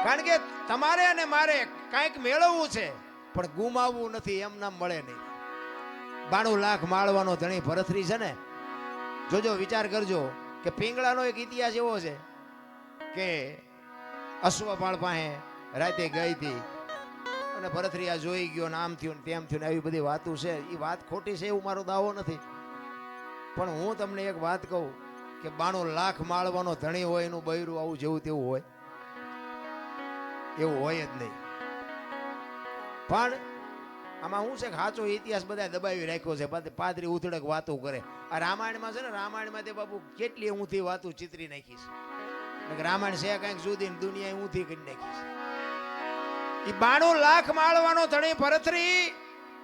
કારણ કે તમારે અને મારે કાંઈક મેળવવું છે પણ ગુમાવવું નથી, એમ નામ મળે નહીં. 92 લાખ માળવાનો ધણી ભરથરી છે ને, જોજો વિચાર કરજો કે પિંગળાનો એક ઇતિહાસ એવો છે કે અશ્વપાળ પાસે રાતે ગઈ હતી અને ભરથરી આ જોઈ ગયો ને આમ થયું ને તેમ થયું ને આવી બધી વાતો છે. એ વાત ખોટી છે એવું મારો દાવો નથી, પણ હું તમને એક વાત કહું કે 92 લાખ માળવાનો ધણી હોય એનું બૈરું આવું જેવું તેવું હોય એવું હોય જ નહીં. પણ આમાં શું છે કે સાચો ઇતિહાસ બધા દબાવી રાખ્યો છે, પાદરી ઉથડક વાતો કરે. આ રામાયણમાં છે ને, રામાયણમાં તે બાપુ કેટલી ઊંધી વાતો ચિતરી નાખી છે. રામાયણ છે કંઈક જુદી, દુનિયા ઊંધી કરી નાખી છે. એ 92 લાખ માળવાનો ધણી ભરથરી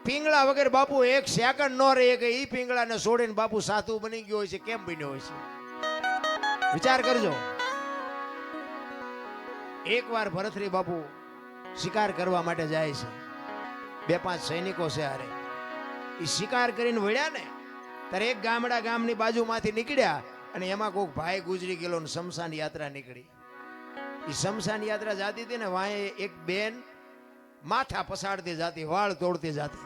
પિંગળા વગર બાપુ એક સેકન્ડ નો રહે કે ઈ પિંગળાને છોડીને બાપુ સાધુ બની ગયો હોય છે. કેમ બન્યો હોય છે વિચાર કરજો. એકવાર ભરથરી બાપુ શિકાર કરવા માટે જાય છે, 2-5 સૈનિકો છે હારે. એ શિકાર કરીને વળ્યા ને ત્યારે એક ગામની બાજુમાંથી નીકળ્યા અને એમાં કોઈક ભાઈ ગુજરી ગયેલો ને શમશાન યાત્રા નીકળી. એ શમશાન યાત્રા જાતી હતી ને, વાંહે એક બેન માથા પસાડતી જાતી, વાળ તોડતી જાતી.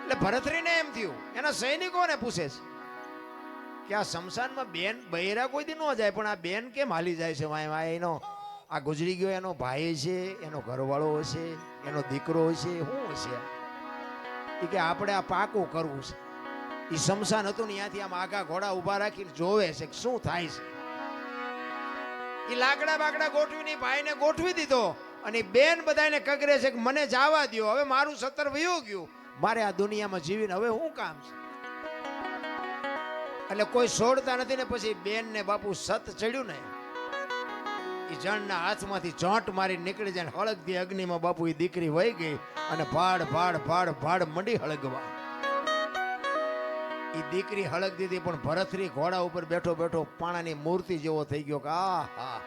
એટલે ભરથરીને એમ થયું, એના સૈનિકોને પૂછે છે કે આ શમશાનમાં બેન બૈરા કોઈ દી ન જાય, પણ આ બેન કેમ હાલી જાય છે? વાંહે એનો આ ગુજરી ગયો એનો ભાઈ છે, એનો ઘરવાળો હશે, એનો દીકરો હશે, શું હશે? એ કે આપણે આ પાકું કરવું છે. એ શમશાન હતું ને ત્યાંથી આમ આગા ઘોડા ઉભા રાખીને જોવે છે કે શું થાય છે. એ લાકડા બાકડા ગોઠવીને ભાઈને ગોઠવી દીધો અને બેન બધાને કગરે છે કે મને જવા દો, હવે મારું 17 વયું ગયું, મારે આ દુનિયામાં જીવીને હવે શું કામ છે? એટલે કોઈ છોડતા નથી ને. પછી બેન ને બાપુ સત ચડ્યું ને, એ જણના હાથમાંથી જોંટ મારી નીકળી જાય, હળગતી અગ્નિમાં બાપુ એ દીકરી વહી ગઈ અને ભાડ ભાડ ભાડ ભાડ મંડી હળગવા. એ દીકરી હળગતી હતી પણ ભરથરી ઘોડા ઉપર બેઠો બેઠો પાણાની મૂર્તિ જેવો થઈ ગયો કે આહા,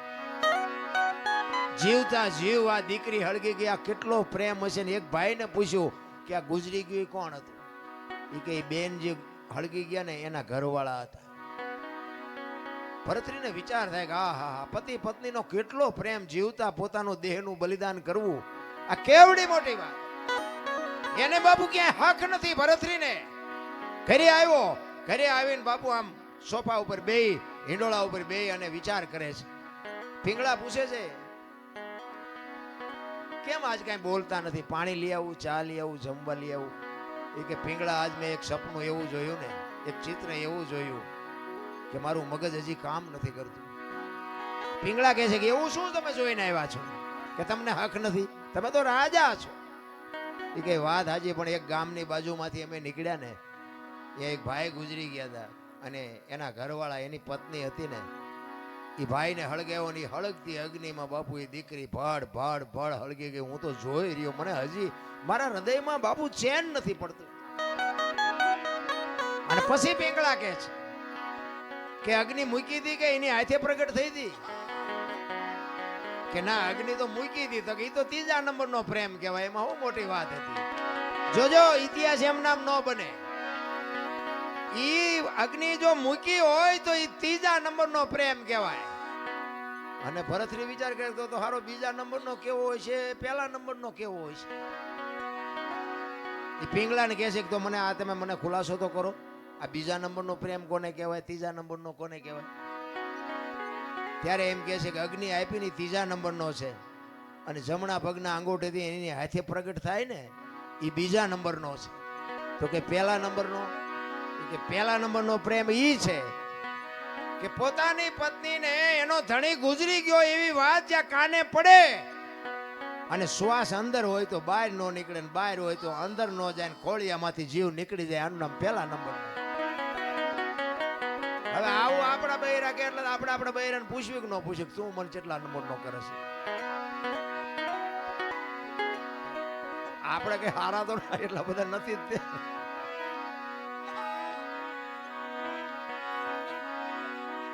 જીવતા જીવ આ દીકરી હળગી ગઈ. આ કેટલો પ્રેમ હશે. ને એક ભાઈને પૂછ્યું કે આ ગુજરી ગયું કોણ હતું? એ કે બેન જે હળગી ગયા ને એના ઘરવાળા હતા. ભરથરીને વિચાર થાય કે આહા, પતિ પત્નીનો કેટલો પ્રેમ, જીવતા પોતાનું દેહનું બલિદાન કરવું, આ કેવડી મોટી વાત. એને બાપુ ક્યાંય હક નથી. ભરથરીને ઘરે આવ્યો, ઘરે આવીને બાપુ આમ સોફા ઉપર બેહી, હિંડોળા ઉપર બેહી અને વિચાર કરે છે. પિંગળા પૂછે છે કેમ આજ કઈ બોલતા નથી? પાણી લઈ આવું, ચા લઈ આવું, જમવા લઈ આવું? એ કે પિંગળા આજ મેં એક સપનું એવું જોયું ને, એક ચિત્ર એવું જોયું કે મારું મગજ હજી કામ નથી કરતું. પિંગળા કહે છે કે એવું શું તમે જોઈને આવ્યા છો કે તમને હક નથી? તમે તો રાજા છો. એ કઈ વાત હાજી, પણ એક ગામની બાજુમાંથી અમે નીકળ્યા ને, એ એક ભાઈ ગુજરી ગયા હતા અને એના ઘરવાળા, એની પત્ની હતી ને, એ ભાઈને હળગાવ્યો ને હળગતી અગ્નિમાં બાપુ એ દીકરી ભડ ભડ ભડ હળગી ગઈ. હું તો જોઈ રહ્યો, મને હજી મારા હૃદયમાં બાપુ ચેન નથી પડતું. અને પછી પિંગળા કહે છે કે અગ્નિ મૂકી હતી કે એની હાથે પ્રગટ થઈ હતી? કે ના, અગ્નિ તો મૂકી હતી. તો એ તો 3જા નંબરનો પ્રેમ કહેવાય, એમાં શું મોટી વાત હતી? જોજો ઇતિહાસ એમ નામ ન બને. ઈ અગ્નિ જો મૂકી હોય તો એ 3જા નંબરનો પ્રેમ કહેવાય. અને ભરથરી વિચાર કરતો તો હારો 2જા નંબરનો કેવો હોય છે, 1લા નંબરનો કેવો હોય છે? એ પિંગળાને કહે છે કે તો મને આ તમે મને ખુલાસો તો કરો, આ 2જા નંબરનો પ્રેમ કોને કહેવાય, 3જા નંબરનો કોને કહેવાય? ત્યારે એમ કહે છે કે અગ્નિ આપી ને 3જા નંબરનો છે અને જમણા પગના અંગૂઠેથી એની હાથે પ્રગટ થાય ને એ 2જા નંબરનો છે. તો કે 1લા નંબરનો? કે 1લા નંબરનો પ્રેમ ઈ છે કે પોતાની પત્નીને એનો ધણી ગુજરી ગયો એવી વાત જ્યાં કાને પડે અને શ્વાસ અંદર હોય તો બહાર નો નીકળે ને બહાર હોય તો અંદર નો જાય, ખોળિયામાંથી જીવ નીકળી જાય, આનું નામ 1લા નંબર. હવે આવું આપણા બૈરા કે એટલે આપણા બૈરાને પૂછ્યું કે ન પૂછ્યું તું મને કેટલા નંબરનો કરે છે? આપણે કઈ હારા તો એટલા બધા નથી જ તે.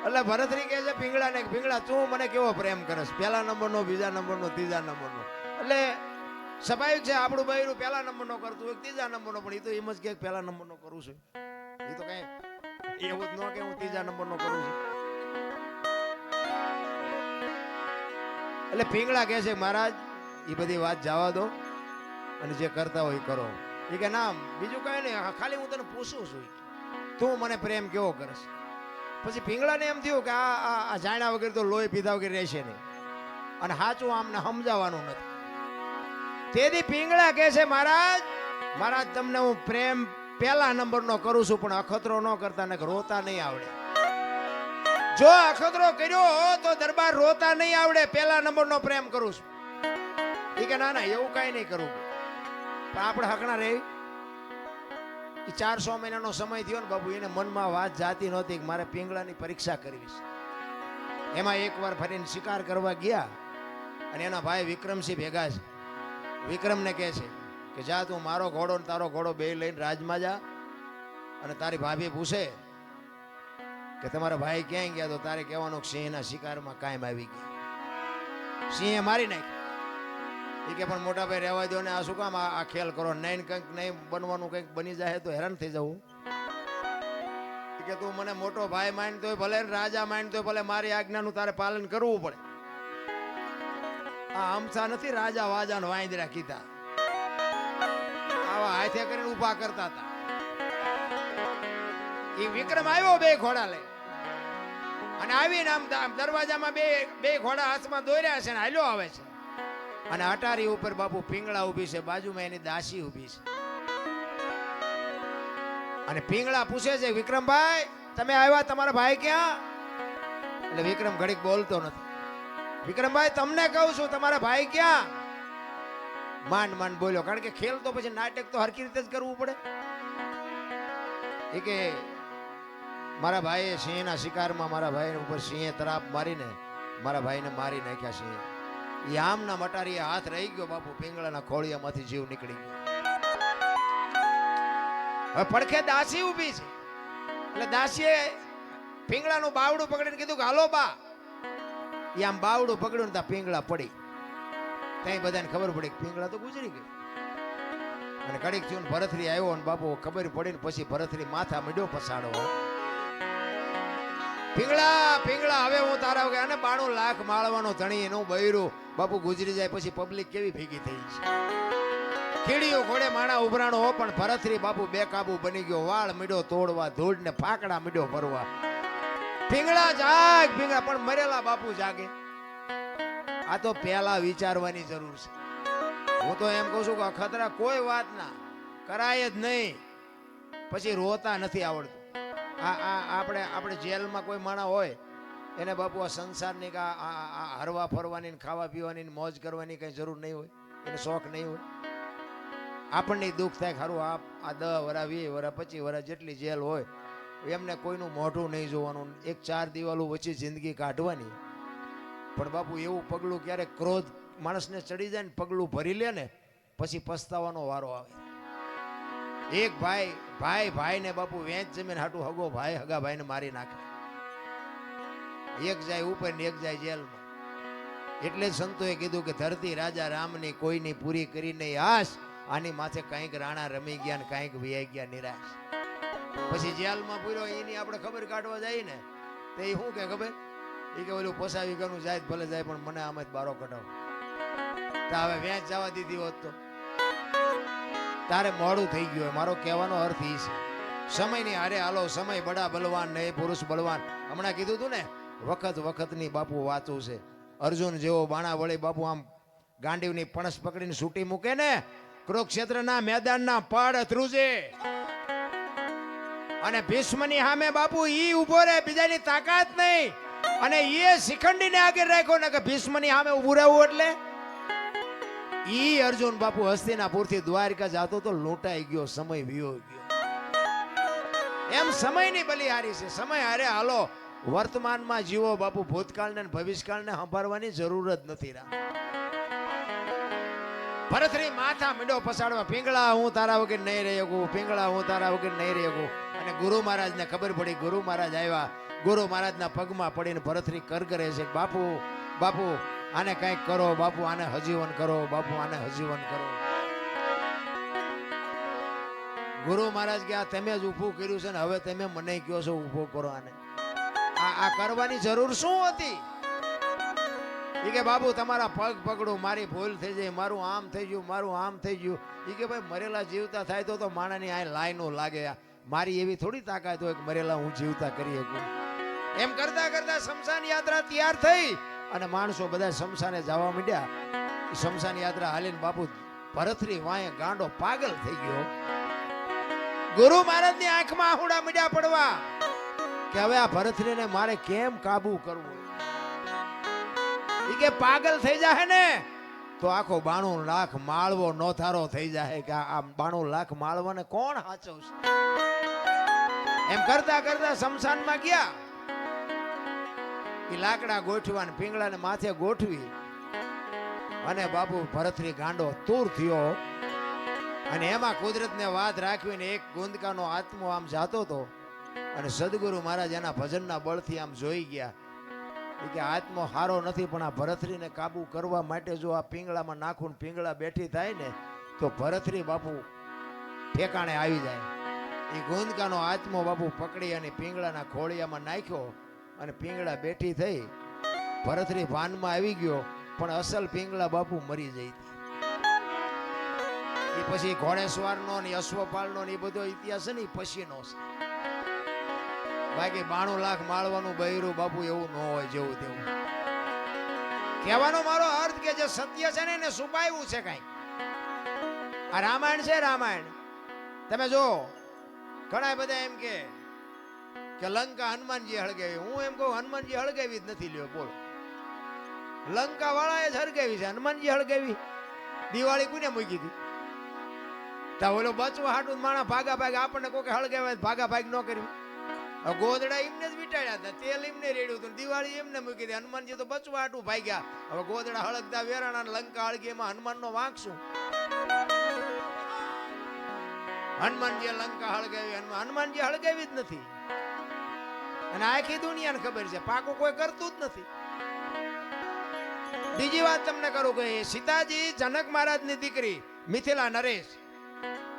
એટલે ભરથરી કહે છે પિંગળાને, પિંગળા તું મને કેવો પ્રેમ કરસ? 1લા નંબરનો, 2જા નંબરનો, 3જા નંબરનો? એટલે સ્વાભાવિક છે આપણું બૈરું 1લા નંબરનો કરતું હોય, 3જા નંબરનો, પણ એ તો એમ જ કે 1લા નંબરનો કરું છું. એ તો કઈ એવું જ ન કે હું 3જા નંબરનો કરું છું. એટલે પિંગળા કહે છે મહારાજ એ બધી વાત જવા દો અને જે કરતા હોય એ કરો. એ કે ના બીજું કઈ નહીં, ખાલી હું તને પૂછું છું તું મને પ્રેમ કેવો કરશ. પછી પિંગળાને એમ થયું કે આ જાણ્યા વગર તો લોહી પીધા વગર રહેશે નહીં અને સાચું આમને સમજાવવાનું નથી. તેથી પિંગળા કહે છે મહારાજ મહારાજ તમને હું પ્રેમ પહેલા નંબરનો કરું છું પણ અખતરો ન કરતા ને રોતા નહીં આવડે. જો અખતરો કર્યો તો દરબાર રોતા નહીં આવડે, પહેલા નંબરનો પ્રેમ કરું છું. એ કે ના ના એવું કઈ નહીં કરવું પણ આપણે હકણા રહી. એ 400 મહિનાનો સમય થયો ને બાબુ, એને મનમાં વાત જાતી નહોતી કે મારે પિંગળાની પરીક્ષા કરવી છે. એમાં એકવાર ફરીને શિકાર કરવા ગયા અને એના ભાઈ વિક્રમસિંહ ભેગા છે. વિક્રમને કહે છે કે જા તું મારો ઘોડો ને તારો ઘોડો બે લઈને રાજમાં જા અને તારી ભાભી પૂછે કે તમારા ભાઈ ક્યાંય ગયા તો તારે કહેવાનું સિંહના શિકારમાં કાયમ આવી ગયા, સિંહે મારી નાખી. એ કે પણ મોટા ભાઈ રહેવા દો ને આ શું કામ આ ખેલ કરો, નહીં કંઈક નહીં બનવાનું કંઈક બની જાય તો હેરાન થઈ જવું. કે તું મને મોટો ભાઈ માનતો હોય ભલે, રાજા માનતો હોય ભલે, મારી આજ્ઞાનું તારે પાલન કરવું પડે. આ અમથા નથી રાજા વાજા ને વાંદરા કીધા, આવા હાથે કરીને ઉભા કરતા હતા. એ વિક્રમ આવ્યો બે ઘોડા લઈ અને આવીને આમ દરવાજામાં બે ઘોડા હાથમાં દોર્યા છે ને હાલ્યો આવે છે. અને અટારી ઉપર બાપુ પિંગળા ઊભી છે, બાજુમાં એની દાસી ઊભી છે. અને પિંગળા પૂછે છે વિક્રમભાઈ તમે આવ્યા, તમારા ભાઈ ક્યાં? એટલે વિક્રમ ઘડીક બોલતો નથી. વિક્રમભાઈ તમને કહું છું તમારા ભાઈ ક્યાં? માંડ માંડ બોલ્યો, કારણ કે ખેલ તો પછી નાટક તો હરકી રીતે જ કરવું પડે. એ કે મારા ભાઈએ સિંહના શિકારમાં મારા ભાઈ ઉપર સિંહે તરાપ મારીને મારા ભાઈને મારી નાખ્યા સિંહે. એ આમના મટારીએ હાથ રહી ગયો બાપુ, પિંગળાના ખોળિયામાંથી જીવ નીકળી ગયો. હવે પડખે દાસી ઊભી છે એટલે દાસીએ પિંગળાનું બાવડું પકડીને કીધું કે હાલો બા. એ આમ બાવડું પકડ્યું ને ત્યાં પિંગળા પડી. ત્યાં બધાને ખબર પડી કે પિંગળા તો ગુજરી ગઈ. અને કડીક થયું ને ભરથરી આવ્યો ને બાપુ ખબર પડી ને પછી ભરથરી માથા મીડ્યો પસાડો. પિંગળા પિંગળા હવે હું તારા વગર અને 92 લાખ માળવાનો ધણી એનું બૈરું બાપુ ગુજરી જાય પછી પબ્લિક કેવી ભેગી થઈ છે. કીડીઓ ઘોડે માણા ઉભરાણો હો પણ ભરથરી બાપુ બેકાબુ બની ગયો. વાળ મીડો તોડવા, ધૂળ ને ફાકડા મીડો ભરવા. પિંગળા જાગ પિંગળા, પણ મરેલા બાપુ જાગે. આ તો પહેલા વિચારવાની જરૂર છે. હું તો એમ કહું છું કે અખતરા કોઈ વાત ના કરાય જ નહીં, પછી રોતા નથી આવડતું. આપણે જેલમાં કોઈ માણા હોય એને બાપુ આ સંસારની કે હરવા ફરવાની ખાવા પીવાની મોજ કરવાની કઈ જરૂર નહીં હોય, એને શોખ નહીં હોય. આપણને દુઃખ થાય ખરું આ 10 વરા 20 વરા 25 વરા જેટલી જેલ હોય એમને કોઈનું મોઢું નહીં જોવાનું, એક 4 દિવાલો વચ્ચે જિંદગી કાઢવાની. પણ બાપુ એવું પગલું ક્યારેક ક્રોધ માણસને ચડી જાય ને પગલું ભરી લે ને પછી પસ્તાવાનો વારો આવે. એક ભાઈ ને બાપુ વેચ જમીન હાટું હગો ભાઈ હગા ભાઈને મારી નાખે. એક જાય ઉપર ને એક જાય જેલમાં. એટલે જ સંતોએ કીધું કે ધરતી રાજા રામની કોઈની પૂરી કરી નહીં આશ, આની માથે કંઈક રાણા રમી ગયા ને કંઈક વિયાઈ ગયા નિરાશ. પછી જેલમાં પૂર્યો એની આપણે ખબર કાઢવા જાય ને તો એ શું કે ખબર, એ કે ઓલું પોસાવી ગયું જાય ભલે જાય પણ મને આમ જ બારો કઢાવો. તો હવે વેચ જવા દીધી હોત તો તારે મોડું થઈ ગયું. મારો કહેવાનો અર્થ એ છે સમયની હારે હાલો. સમય બડા બલવાન નહીં પુરુષ બલવાન. હમણાં કીધું તું ને વખતની બાપુ વાતું છે. અર્જુન જેવો બાણા વળી બાપુ આમ ગાંડીવની પણસ પકડીને છૂટી મૂકે ને કુરુક્ષેત્રના મેદાનના પડ ધ્રુજે અને ભીષ્મની સામે બાપુ ઈ ઉભો રહે, બીજાની તાકાત નહીં. અને એ શિખંડીને આગળ રાખ્યો ને કે ભીષ્મની સામે ઉભું રહેવું એટલે ઈ અર્જુન બાપુ હસ્તિનાપુરથી દ્વારકા જાતો તો લૂંટાઈ ગયો, સમય વિયો ગયો. એમ સમયની બલિહારી છે. સમય હારે હાલો. વર્તમાનમાં જીવો બાપુ, ભૂતકાળને ભવિષ્યકાળને સંભાળવાની જરૂર જ નથી. ભરથરી માથા મીંડો પસાડવા, પિંગળા હું તારા વગર નહીં રહી શકું, પિંગળા હું તારા વગર નહીં રહી શકું. અને ગુરુ મહારાજને ખબર પડી. ગુરુ મહારાજ આવ્યા, ગુરુ મહારાજના પગમાં પડીને ભરથરી કરગરે છે. બાપુ બાપુ આને કંઈક કરો, બાપુ આને હજીવન કરો, બાપુ આને હજીવન કરો. ગુરુ મહારાજ કે આ તમે જ ઊભું કર્યું છે ને હવે તમે મને કહો છો ઊભો કરો આને. આ કરવાની જરૂર શું હતી? એ એ કે બાપુ તમારા પગ પકડું, મારી ભૂલ થઈ જાય, મારું આમ થઈ ગયું, મારું આમ થઈ ગયું. એ કે ભાઈ મરેલા જીવતા થાય તો માણાની આ લાઈનો લાગે, મારી એવી થોડી તાકાત હોય કે મરેલા હું જીવતા કરી શકું. એમ કરતા કરતા શમશાન યાત્રા તૈયાર થઈ અને માણસો બધા શમશાને જવા માંડ્યા. શમશાન યાત્રા હાલીને બાપુ ભરથરી વાંહે ગાંડો પાગલ થઈ ગયો. ગુરુ મહારાજની આંખમાં આહુડા મીડ્યા પડવા કે હવે આ ભરથરીને મારે કેમ કાબુ કરવું. ઈ કે પાગલ થઈ જાય ને તો આખો 92 લાખ માળવો નોથારો થઈ જાય કે આ 92 લાખ માળવાને કોણ હાચવશે. એમ કરતા કરતા શમશાનમાં ગયા. ઈ લાકડા ગોઠવાને પીંગળાને માથે ગોઠવી અને બાપુ ભરથરી ગાંડો તૂર થયો. અને એમાં કુદરતને વાત રાખવીને એક ગુંદકાનો આત્મો આમ જાતો હતો અને સદગુરુ મહારાજ એના ભજનના બળથી આમ જોઈ ગયા કે આત્મો હારો નથી, પણ આ ભરથરીને કાબુ કરવા માટે જો આ પીંગળામાં નાખું પીંગળા બેઠી થાય ને તો ભરથરી બાપુ ઠેકાણે આવી જાય. એ ગુંદકાનો આત્મો બાપુ પકડી અને પીંગળાના ખોળિયામાં નાખ્યો અને પીંગળા બેઠી થઈ. ભરથરી ભાનમાં આવી ગયો, પણ અસલ પીંગળા બાપુ મરી જઈ. એ પછી ઘોડેસવારનો ને અશ્વપાલનો ને એ બધો ઇતિહાસ ને પછીનો છે. બાકી 92 લાખ માળવાનું બૈરું બાપુ એવું ન હોય જેવું તેવું. કહેવાનો મારો અર્થ કે જે સત્ય છે ને એને છુપાયું છે કઈ. આ રામાયણ છે, રામાયણ તમે જો ઘણા બધા એમ કે લંકા હનુમાનજી હળગાવી. હું એમ કહું હનુમાનજી હળગાવી જ નથી. લ્યો બોલો, લંકા વાળાએ જ હળગાવી છે, હનુમાનજી હળગાવી. દિવાળી કોને મૂકી હતી? તા ઓલો બચવા હાટું માણા ભાગા ભાગ આપણને કોઈ હળગાવે ભાગા ભાગ ન કર્યું. ગોદડા એમને જ વીટાડ્યા હતા, તેલ એમને રેડ્યું હતું, દિવાળી એમને મૂકી હતી. હનુમાનજી તો બચવા હાટું ભાગ્યા. હવે ગોદડા હળગતા વેરાણા લંકા હળગી, એમાં હનુમાન નો વાંક શું? હનુમાનજી લંકા હળગાવી, હનુમાનજી હળગાવી જ નથી. અને આખી દુનિયાને ખબર છે પાકું કોઈ કરતું જ નથી. બીજી વાત તમને કરું કે સીતાજી જનક મહારાજની દીકરી મિથિલા નરેશ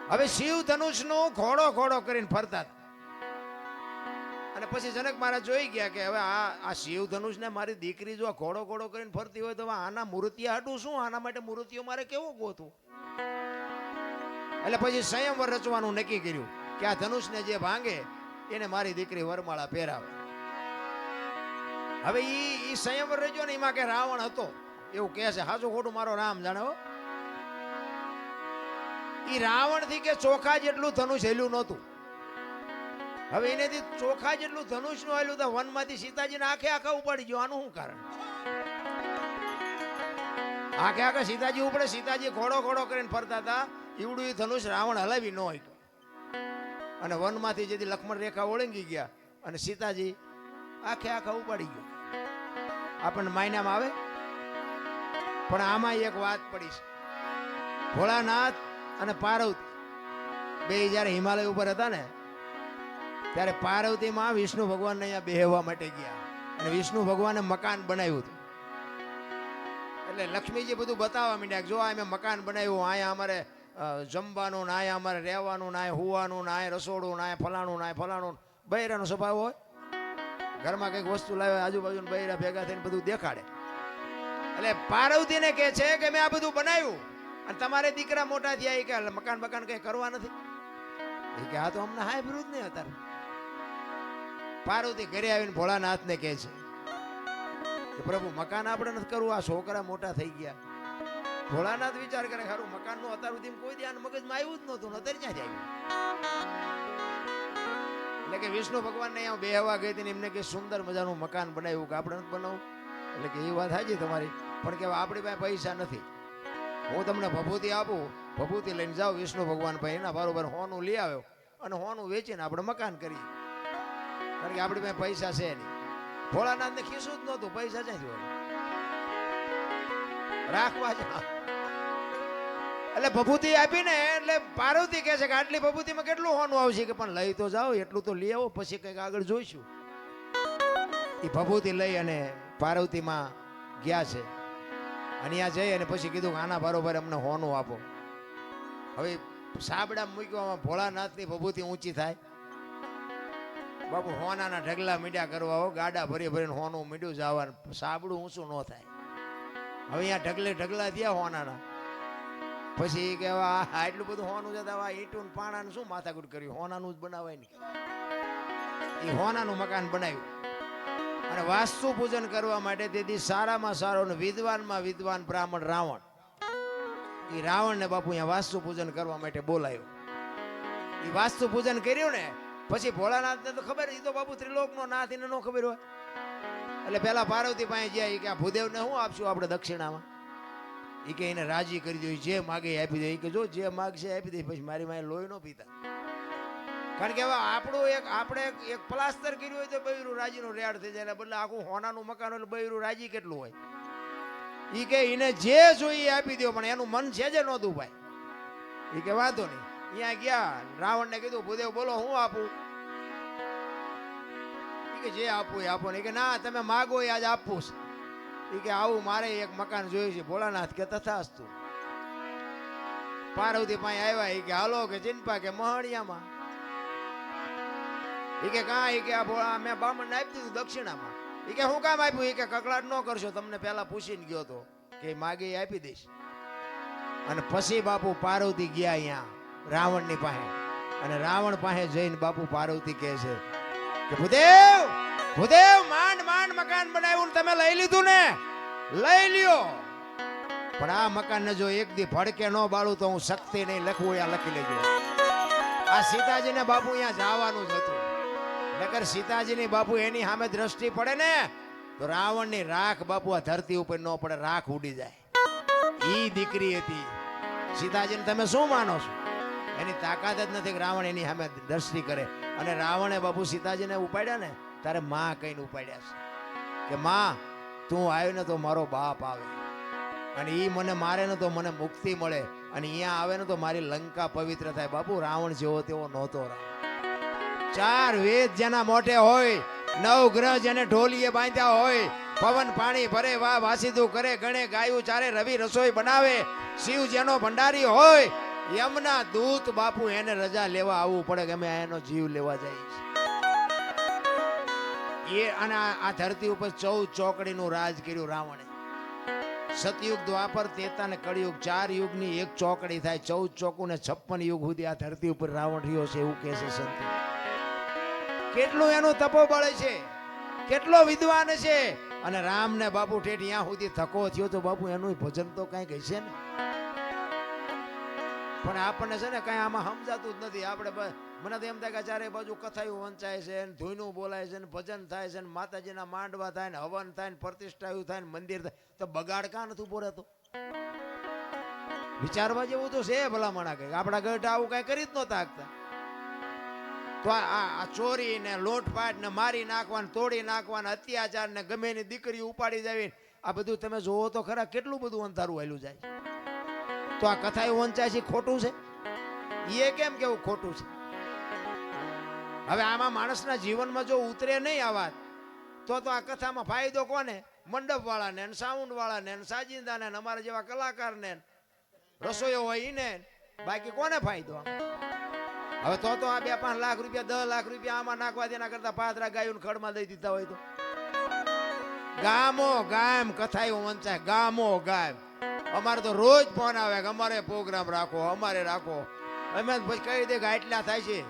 હવે શિવ ધનુષ નું ઘોડો ઘોડો કરીને ફરતા. અને પછી જનક મહારાજ જોઈ ગયા કે હવે આ શિવ ધનુષ ને મારી દીકરી જો ઘોડો ઘોડો કરીને ફરતી હોય તો આના મૂર્તિયા હાટું શું? આના માટે મૂર્તિઓ મારે કેવું ગોતું? એટલે પછી સંયમવર રચવાનું નક્કી કર્યું કે આ ધનુષ ને જે ભાંગે એને મારી દીકરી વરમાળા પહેરાવે. હવે ઈ સંયમવર રચ્યો ને એમાં કે રાવણ હતો એવું કહે છે. સાચું ખોટું મારો રામ જાણે. ઈ રાવણ થી કે ચોખા જેટલું ધનુષ હેલ્યું નહોતું. હવે એનેથી ચોખા જેટલું ધનુષ નું હેલ્યું તો વનમાંથી સીતાજીને આખે આખા ઉપાડી ગયો. આનું શું કારણ? આખે આખા સીતાજી ઉપડે. સીતાજી ઘોડો ઘોડો કરીને ફરતા હતા. ઈવડું ધનુષ રાવણ હલાવી ન હોય. અને વનમાંથી જેથી લક્ષ્મણ રેખા ઓળંગી ગયા અને સીતાજી આખે આખા ઉપાડી ગયો. આપણને માયનામાં આવે. પણ આમાં એક વાત પડી છે. ભોળાનાથ અને પાર્વતી બે જયારે હિમાલય ઉપર હતા ને ત્યારે પાર્વતી માં વિષ્ણુ ભગવાન અહીંયા બેહવા માટે ગયા અને વિષ્ણુ ભગવાને મકાન બનાવ્યું હતું. એટલે લક્ષ્મીજી બધું બતાવવા માંડ્યા, જો અમે મકાન બનાવ્યું, અહીંયા અમારે જમવાનું ના, અહીંયા અમારે રહેવાનું ના, હુવાનું ના, રસોડું ના, ફલાણું ના, ફલાણું. બૈરાનો સ્વભાવ હોય, ઘરમાં કંઈક વસ્તુ લાવે આજુબાજુ બૈરા ભેગા થઈને બધું દેખાડે. એટલે પાર્વતીને કહે છે કે મેં આ બધું બનાવ્યું અને તમારે દીકરા મોટા થયા કે મકાન બકાન કઈ કરવા નથી. એ કે આ તો અમને હાય વિરુદ્ધ નહીં હતા. પાર્વતી ઘરે આવીને ભોળાનાથને કહે છે કે પ્રભુ મકાન આપણે નથી કરવું, આ છોકરા મોટા થઈ ગયા. ભોળાનાથ વિચાર કરે ખરું મકાન નું અત્યાર સુધી કોઈ ધ્યાન મગજમાં આવ્યું જ નહોતું, અત્યારે ક્યાં જાય. એટલે કે વિષ્ણુ ભગવાન ને અહીંયા બેહવા ગઈ હતી એમને કે સુંદર મજાનું મકાન બનાવ્યું કે આપણે નથી બનાવવું. એટલે કે એ વાત સાચી તમારી, પણ કે આપણી પાસે પૈસા નથી. હું તમને ભભૂતિ આપું, ભભૂતિ લઈને જાઓ વિષ્ણુ ભગવાન ભાઈ એના બરોબર હોનું લઈ આવ્યો અને હોનું વેચીને આપણે મકાન કરીએ. કારણ કે આપણી પાસે પૈસા છે નહીં. ભોળાનાથ ને ખીસું જ નહોતું, પૈસા ક્યાંથી હોય રાખવા જ. એટલે ભભૂતિ આપીને એટલે પાર્વતી કહે છે કે આટલી ભભૂતિમાં કેટલું હોનું આવશે? કે પણ લઈ તો જાઓ, એટલું તો લઈ આવો, પછી કંઈક આગળ જોઈશું. એ ભભૂતિ લઈ અને પાર્વતીમાં ગયા છે અને ત્યાં જઈ અને પછી કીધું કે આના બરોબર અમને હોનું આપો. હવે સાબડા મૂક્યો, ભોળાનાથની ભભૂતિ ઊંચી થાય. બાપુ હોનાના ઢગલા મીડ્યા કરવા હો, ગાડા ભરી ભરીને હોનું મીડ્યું જવાનું, સાબડું ઊંચું ન થાય. હવે અહીંયા ઢગલે ઢગલા થયા હોનાના. પછી કે આટલું બધું હોનું છે, આ ઈંટું પાણાનું શું માથાકૂટ કર્યું, હોનાનું જ બનાવાય ને. એ હોનાનું મકાન બનાવ્યું અને વાસ્તુ પૂજન કરવા માટે તેથી સારામાં સારો ને વિદ્વાનમાં વિદ્વાન બ્રાહ્મણ રાવણ, એ રાવણ ને બાપુ અહીંયા વાસ્તુ પૂજન કરવા માટે બોલાયો. એ વાસ્તુ પૂજન કર્યું ને પછી ભોળાનાથ ને તો ખબર, એ તો બાપુ ત્રિલોક નો નાથ, એને નો ખબર હોય. એટલે પેલા પાર્વતી પાસે જાય કે આ ભૂદેવ ને શું આપશું આપણે દક્ષિણામાં. એ કે એને રાજી કરી દો, જે માગે આપી દે. એ કે જો જે માગશે આપી દે, પછી મારી માએ લોહી નો પીતા. કારણ કે હવે આપણે એક પ્લાસ્ટર કર્યું હોય તો બૈરું રાજીનું રેડ થઈ જાય, બદલે આખું હોનાનું મકાન એટલે બૈરું રાજી કેટલું હોય. એ કે એને જે જોઈએ આપી દો, પણ એનું મન છે જ નહોતું ભાઈ. એ કે વાંધો નહીં. અહીંયા ગયા, રાવણ ને કીધું ભૂદેવ બોલો હું આપું. એ કે જે આપવું એ આપો ને. કે ના તમે માગો એ આજ આપવું છે. એ કે આવું મારે એક મકાન જોયું છે. ભોળાનાથ કે તથાસ્તુ. પાર્વતી પાસે આવ્યા. એ કે હાલો કે ચિંપા કે મહણિયામાં. એ કે કા. એ કે આ ભોળા મેં બામણ આપી દીધું દક્ષિણામાં. એ કે હું કામ આપ્યું. એ કે કકડાટ ન કરશો, તમને પેલા પૂછીને ગયો તો કે માગે આપી દઈશ. અને પછી બાપુ પાર્વતી ગયા અહીંયા રાવણ ની પાસે, અને રાવણ પાસે જઈને બાપુ પાર્વતી કહે છે કે ભૂદેવ ભૂદેવ માંડ માંડ મકાન બનાવ્યું, તમે લઈ લીધું ને, લઈ લ્યો. પણ આ મકાન ને જો એક દી ભડકે ન બાળું તો હું શક્તિ નહીં લખવું, અહીંયા લખી લેજો. આ સીતાજીને બાપુ અહીંયા જવાનું જ હતું. નકર સીતાજીની બાપુ એની સામે દ્રષ્ટિ પડે ને તો રાવણની રાખ બાપુ આ ધરતી ઉપર ન પડે, રાખ ઉડી જાય. ઈ દીકરી હતી સીતાજીને. તમે શું માનો છો? એની તાકાત જ નથી કે રાવણ એની સામે દ્રષ્ટિ કરે. અને રાવણે બાપુ સીતાજીને ઉપાડ્યા ને તારે માં કહીને ઉપાડ્યા છે કે માં તું આવ્યો ને તો મારો બાપ આવે, અને ઈ મને મારે ને તો મને મુક્તિ મળે, અને અહીંયા આવે ને તો મારી લંકા પવિત્ર થાય. બાપુ રાવણ જેવો તેવો નહોતો. ચાર વેદ જેના મોઢે હોય, 9 ગ્રહ જેને ઢોલીએ બાંધ્યા હોય, પવન પાણી ભરે વાહ વાસીદું કરે, ગણે ગાયું ચારે, રવિ રસોઈ બનાવે, શિવ જેનો ભંડારી હોય, યમના દૂત બાપુ એને રજા લેવા આવવું પડે કે અમે એનો જીવ લેવા જઈએ. એ અને આ ધરતી ઉપર 14 ચોકડીનું રાજ કર્યું રાવણે. સતયુગ, દ્વાપર, ત્રેતા ને કળિયુગ 4 યુગની એક ચોકડી થાય. 14 ચોકું ને 56 યુગ સુધી આ ધરતી ઉપર રાવણ રહ્યો છે એવું કહે છે સંતો. કેટલું એનું તપોબળ છે, કેટલો વિદ્વાન છે. અને રામ ને બાપુ ઠેઠ ત્યાં સુધી થકો થયો તો બાપુ એનું ભજન તો કઈક હશે ને. પણ આપણને છે ને કઈ આમાં સમજાતું જ નથી. આપણે મને તો એમ થાય કે ચારે બાજુ કથાયું વંચાય છે, ધૂનું બોલાય છે, ભજન થાય છે, માતાજીના માંડવા થાય ને, હવન થાય ને, પ્રતિષ્ઠાયું થાય ને, મંદિર થાય, તો બગાડ કાં નથી ઉભો રહેતો? વિચારવા જેવું તો છે ભલામણા. કઈ આપણા ગઢ આવું કઈ કરી જ નહોતા શકતા. તો આ ચોરી ને લોટપાટ ને મારી નાખવાને, તોડી નાખવાને, અત્યાચાર ને ગમે એની દીકરી ઉપાડી જાવી, આ બધું તમે જોવો તો ખરા કેટલું બધું અંધારું હાલ્યું જાય. તો આ કથા વંચાય છે ખોટું છે? એ કેમ કેવું ખોટું છે? હવે આમાં માણસના જીવનમાં જો ઉતરે નહીં આ વાત તો આ કથામાં ફાયદો કોને? મંડપ વાળાને, સાઉન્ડ વાળાને, સાજિંદાને, અમારા જેવા કલાકારને, રસોઈયો હોય એને. બાકી કોને ફાયદો? હવે તો આ 2-5 લાખ રૂપિયા 10 લાખ રૂપિયા આમાં નાખવા દેના કરતા પાદરા ગાયું ખડમાં દઈ દીધા હોય તો. ગામો ગામ કથાઓ વંચાય, ગામો ગામ. અમારે તો રોજ ફોન આવે કે અમારે પ્રોગ્રામ રાખો, અમારે રાખો. અમે પછી કહી દે કે આટલા થાય છે,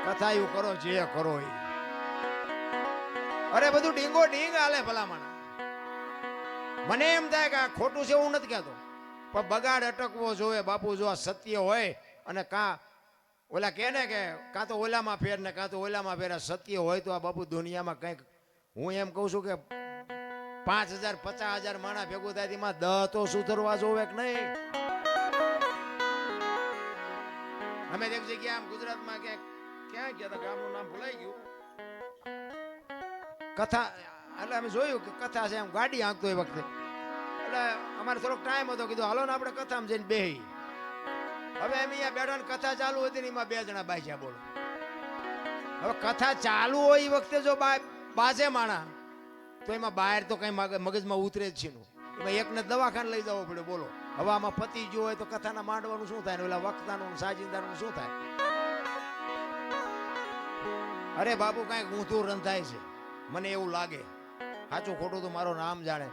કથાયું કરો જે કરો એ. અરે બધું ડીંગો ડીંગ હાલે ભલામણા. મને એમ થાય કે આ ખોટું છે હું નથી કહેતો, પણ બગાડ અટકવો જોવે બાપુ. જો આ સત્ય હોય અને ઓલા કે ને કે કાં તો ઓલામાં ફેર ને કાં તો ઓલામાં ફેર, સત્ય હોય તો આ બાપુ દુનિયામાં કંઈક, હું એમ કહું છું કે 5000 50,000 માણા ભેગું થાય તેમાં 10 તો સુધરવા જોવે કે નહીં. અમે એક જગ્યા આમ ગુજરાતમાં કે ક્યાં ગયા હતા, ગામનું નામ ભૂલાઈ ગયું, કથા એટલે અમે જોયું કે કથા છે એમ, ગાડી હાંકતો એ વખતે. એટલે અમારે થોડોક ટાઈમ હતો, કીધું હાલો ને આપણે કથામાં જઈને બેહી. હવે એમ અહીંયા બેઠા કથા ચાલુ હતી ને એમાં 2 જણા બાજ્યા. બોલો, હવે કથા ચાલુ હોય એ વખતે જો બાજે માણા તો એમાં બહાર તો કઈ મગજમાં ઉતરે જ છે. એમાં એકને દવાખાને લઈ જવો પડે. બોલો, હવે આમાં પતિ જો હોય તો કથાના માંડવાનું શું થાય, ઓલા વક્તાનું સાજિંદાનું શું થાય? અરે બાપુ કઈક ઊંધું રંધાય છે, મને એવું લાગે. સાચું ખોટું તો મારો નામ જાણે.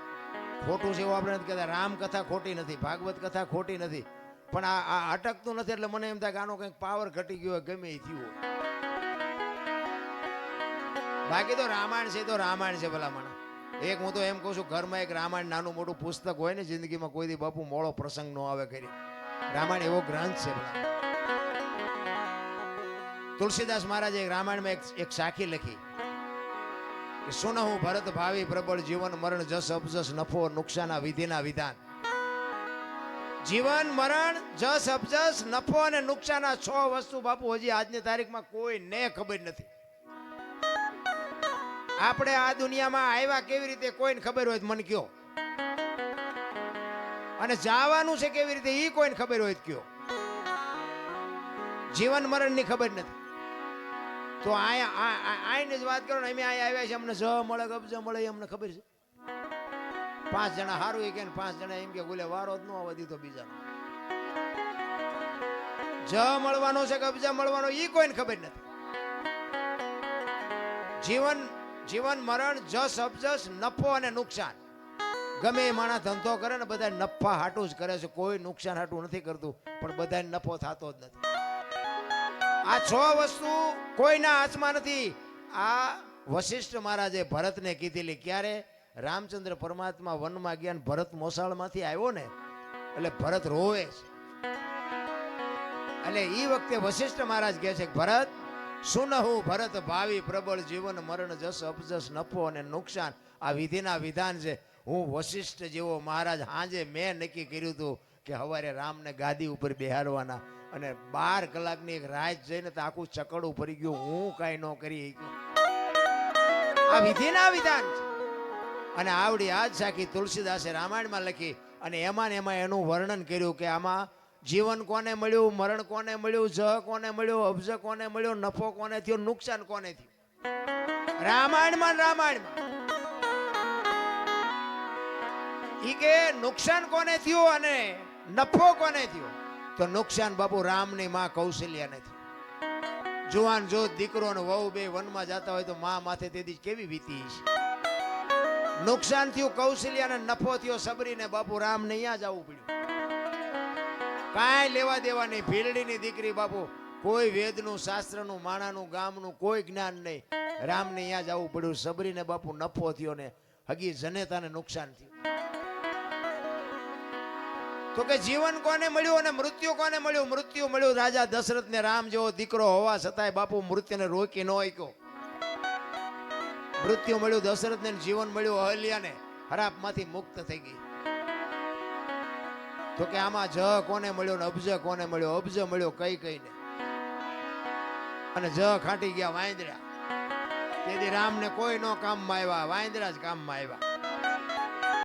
ખોટું છે એવું આપણે નથી કહેતા. રામકથા ખોટી નથી, ભાગવત કથા ખોટી નથી, પણ આ અટકતું નથી. એટલે મને એમ થાય કે આનો કંઈક પાવર ઘટી ગયો હોય, ગમે એ થયું હોય. બાકી તો રામાયણ છે તો રામાયણ છે ભલામણ. એક હું તો એમ કહું છું, ઘરમાં એક રામાયણ નાનું મોટું પુસ્તક હોય ને, જિંદગીમાં કોઈ દી બાપુ મોળો પ્રસંગ નો આવે કરી. રામાયણ એવો ગ્રંથ છે ભલા. તુલસીદાસ મહારાજે રામાયણમાં એક સાખી લખી કે સુનહું ભરત ભાવિ પ્રબળ જીવન મરણ જસ અપજસ નફો નુકસાના વિધિના વિધાન. જીવન મરણ જસ અપજસ નફો અને નુકસાના 6 વસ્તુ બાપુ હજી આજની તારીખમાં કોઈને ખબર નથી. આપણે આ દુનિયામાં આવ્યા કેવી રીતે કોઈને ખબર હોય તો મને કયો, અને જવાનું છે કેવી રીતે ઈ કોઈને ખબર હોય તો કયો. જીવન મરણ ની ખબર નથી તો આઈને જ વાત કરો ને. અમે અહીંયા આવ્યા છે, અમને જ મળે કબજ મળે એ અમને ખબર છે. 5 જણા હારું એ કે 5 જણા એમ કે બોલે વારો જ ન આવવા દીધો બીજાનો. જ મળવાનો છે કબજા મળવાનો ઈ કોઈને ખબર નથી. જીવન મરણ જસ અપજસ નફો અને નુકસાન. ગમે એ માણસ ધંધો કરે ને બધા નફા હાટું જ કરે છે, કોઈ નુકસાન હાટું નથી કરતું, પણ બધા નફો થતો જ નથી. આ 6 વસ્તુ કોઈના હાથમાં નથી. આ વશિષ્ઠ મહારાજે ભરતને કીધેલી. ક્યારે? રામચંદ્ર પરમાત્મા વનમાં ગયા, ભરત મોસાળમાંથી આવ્યો ને એટલે ભરત રોવે છે. એટલે ઈ વખતે વશિષ્ઠ મહારાજ કહે છે, ભરત સુનહું ભરત ભાવિ પ્રબળ જીવન મરણ જસ અપજસ નફો અને નુકસાન. આ વિધિના વિધાન છે. હું વશિષ્ઠ જેવો મહારાજ હાજે મેં નક્કી કર્યું હતું કે હવારે રામને ગાદી ઉપર બેહાડવાના, અને 12 કલાકની એક રાત જઈને તો આખું ચકડું ભરી ગયું. હું કાંઈ ન કરી શક્યો. આ વિધિના વિધાન છે. અને આવડી આજ સાખી તુલસીદાસે રામાયણમાં લખી, અને એમાં ને એમાં એનું વર્ણન કર્યું કે આમાં જીવન કોને મળ્યું, મરણ કોને મળ્યું, જ કોને મળ્યું, અબજ કોને મળ્યો, નફો કોને થયો, નુકસાન કોને થયું. રામાયણમાં ઈ કે નુકસાન કોને થયું અને નફો કોને થયો. તો નુકસાન બાપુ રામની માં કૌશલ્યાને થયું. જુવાન જો દીકરો ને વહુ બે વનમાં જતા હોય તો માં માથે તેથી કેવી વીતી છે. નુકસાન થયું કૌશલ્યાને, નફો થયો સબરીને. બાપુ રામ ને અહીંયા જવું પડ્યું. કાંઈ લેવા દેવા નહીં. ભીલડીની દીકરી બાપુ, કોઈ વેદનું શાસ્ત્રનું માણાનું ગામનું કોઈ જ્ઞાન નહીં. રામને અહીંયા જવું પડ્યું. સબરીને બાપુ નફો થયો ને હગી જનેતાને નુકસાન થયું. તો કે જીવન કોને મળ્યું અને મૃત્યુ કોને મળ્યું? મૃત્યુ મળ્યું રાજા દશરથ ને. રામ જેવો દીકરો હોવા છતાંય બાપુ મૃત્યુને રોકી ન શક્યો. મૃત્યુ મળ્યું દશરથ ને, જીવન મળ્યું અહલ્યાને. હરાપમાંથી મુક્ત થઈ ગઈ. તો કે આમાં જ કોને મળ્યો ને અબજ કોને મળ્યો? અબજ મળ્યો કઈ ને, અને જ ખાટી ગયા વાંદરા. તેથી રામને કોઈ નો કામમાં આવ્યા, વાંદરા જ કામમાં આવ્યા.